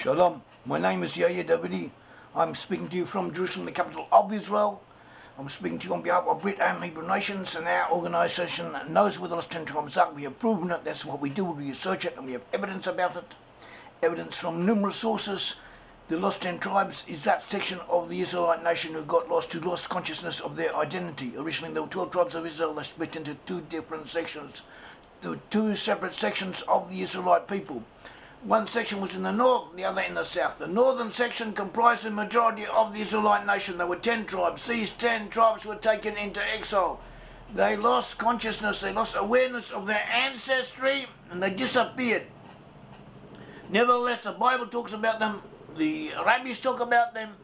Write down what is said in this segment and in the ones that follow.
Shalom, my name is Yair Davidiy. I'm speaking to you from Jerusalem, the capital of Israel. I'm speaking to you on behalf of Brit-Am Hebrew Nations, and our organisation knows where the lost 10 tribes are. We have proven it, that's what we do, we research it, and we have evidence about it. Evidence from numerous sources. The lost 10 tribes is that section of the Israelite nation who lost consciousness of their identity. Originally there were 12 tribes of Israel. They split into two different sections. There were two separate sections of the Israelite people. One section was in the north, the other in the south. The northern section comprised the majority of the Israelite nation. There were 10 tribes. These 10 tribes were taken into exile. They lost consciousness, they lost awareness of their ancestry, and they disappeared. Nevertheless, the Bible talks about them, the rabbis talk about them,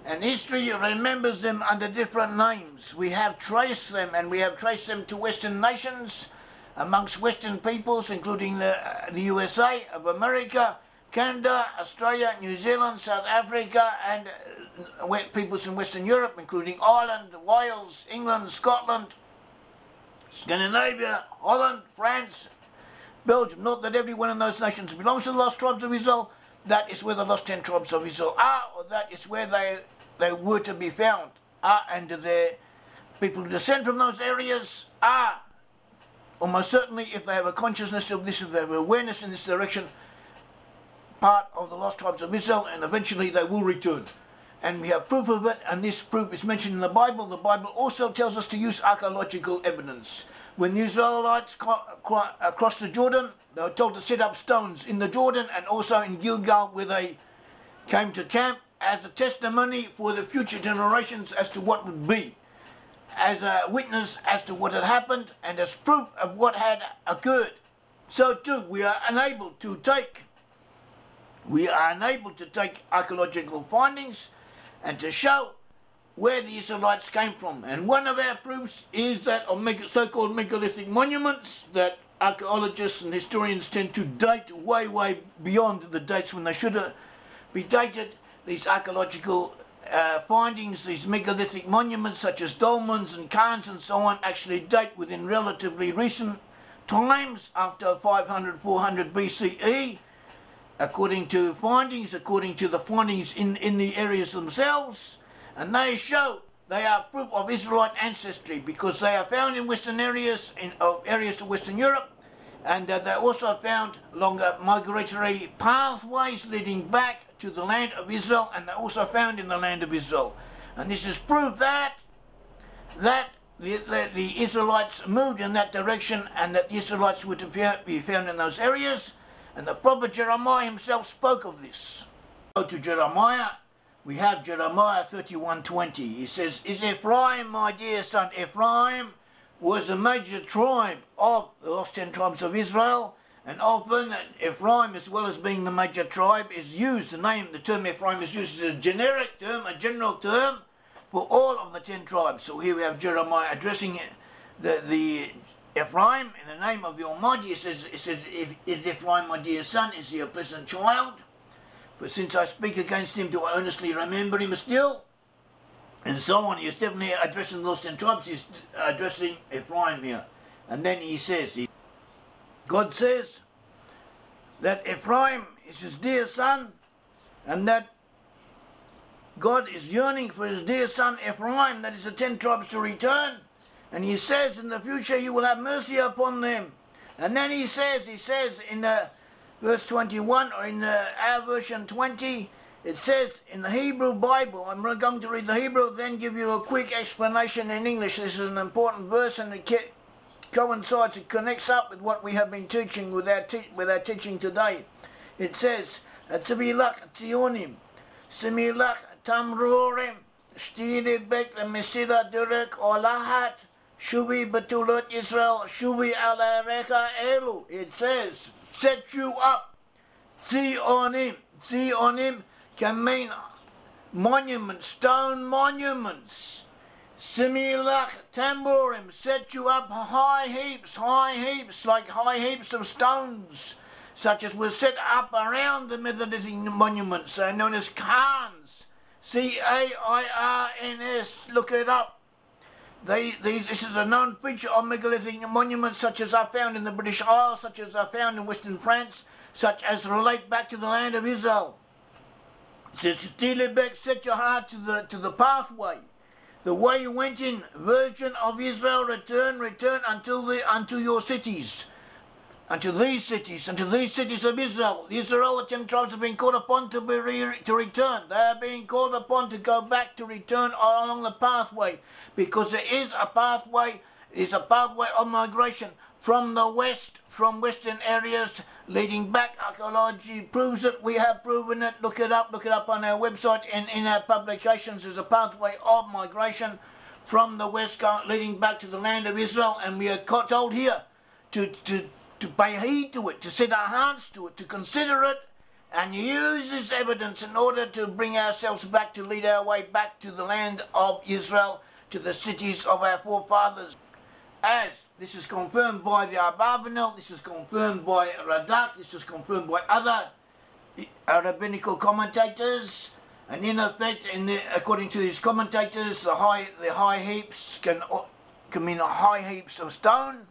and history remembers them under different names. We have traced them, and we have traced them to Western nations, amongst Western peoples, including the USA of America, Canada, Australia, New Zealand, South Africa, and peoples in Western Europe, including Ireland, Wales, England, Scotland, Scandinavia, Holland, France, Belgium. Not that every one of those nations belongs to the lost tribes of Israel. That is where the lost 10 tribes of Israel are, or that is where they were to be found, and the people who descend from those areas are almost certainly, if they have a consciousness of this, if they have awareness in this direction, part of the lost tribes of Israel, and eventually they will return. And we have proof of it, and this proof is mentioned in the Bible. The Bible also tells us to use archaeological evidence. When the Israelites crossed the Jordan, they were told to set up stones in the Jordan and also in Gilgal, where they came to camp, as a testimony for the future generations as to what would be, as a witness as to what had happened, and as proof of what had occurred. So too, we are unable to take archaeological findings and to show where the Israelites came from. And one of our proofs is that of so-called megalithic monuments that archaeologists and historians tend to date way beyond the dates when they should be dated. These archaeological findings, these megalithic monuments such as Dolmens and Khans and so on, actually date within relatively recent times, after 500, 400 BCE, according to the findings in the areas themselves, and they show they are proof of Israelite ancestry because they are found in western areas, areas of Western Europe, and they're also found along migratory pathways leading back to the land of Israel, and they're also found in the land of Israel. And this is proof that the Israelites moved in that direction, and that the Israelites were to be found in those areas. And the prophet Jeremiah himself spoke of this. Go to Jeremiah. We have Jeremiah 31:20. He says, "Is Ephraim, my dear son?" Ephraim was a major tribe of the lost 10 tribes of Israel, and often Ephraim, as well as being the major tribe, is used, the term Ephraim is used as a generic term, a general term for all of the 10 tribes. So here we have Jeremiah addressing the Ephraim in the name of the Almighty. It says, "Is Ephraim my dear son? Is he a pleasant child? But since I speak against him, do I earnestly remember him still?" And so on. He's definitely addressing the lost 10 tribes. He's addressing Ephraim here. And then he says, God says that Ephraim is his dear son, and that God is yearning for his dear son Ephraim, that is the 10 tribes, to return. And he says in the future he will have mercy upon them. And then he says in verse 21, or in our version 20, it says in the Hebrew Bible, I'm going to read the Hebrew, then give you a quick explanation in English. This is an important verse, and it coincides, it connects up with what we have been teaching with our teaching today. It says, "Tzvilach tzionim, similach tamrorim, shtiri bek lemesira direk olahat, shuvi betulot Israel, shuvi ala reka elu." It says, set you up. Tzionim. Tzionim can mean monuments, stone monuments. Similach tamborim, set you up high heaps, like high heaps of stones, such as were set up around the Megalithic monuments, known as Khans. Cairns, look it up. This is a known feature of megalithic monuments, such as are found in the British Isles, such as are found in Western France, such as relate back to the land of Israel. Says Tilibek, set your heart to the pathway. The way you went in, virgin of Israel, return unto your cities. Unto these cities of Israel. The Israelite 10 tribes have been called upon to return. They are being called upon to go back, to return along the pathway, because there is a pathway of migration from the west, from western areas leading back. Archaeology proves it. We have proven it. Look it up on our website and in our publications. There's a pathway of migration from the west leading back to the land of Israel, and we are told here to pay heed to it, to set our hearts to it, to consider it, and use this evidence in order to bring ourselves back, to lead our way back to the land of Israel, to the cities of our forefathers. As this is confirmed by the Abarbanel, this is confirmed by Radak, this is confirmed by other rabbinical commentators, and in effect, according to these commentators, the high heaps can mean high heaps of stone,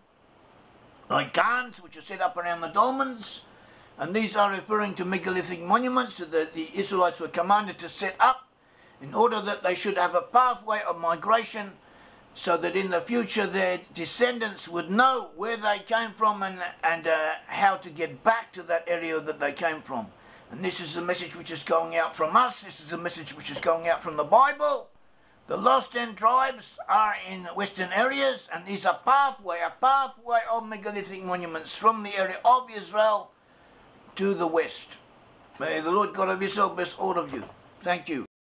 like cairns, which are set up around the dolmens, and these are referring to megalithic monuments that the Israelites were commanded to set up in order that they should have a pathway of migration, so that in the future their descendants would know where they came from and how to get back to that area that they came from. And this is the message which is going out from us. This is the message which is going out from the Bible. The lost 10 tribes are in western areas, and there's a pathway of megalithic monuments from the area of Israel to the west. May the Lord God of Israel bless all of you. Thank you.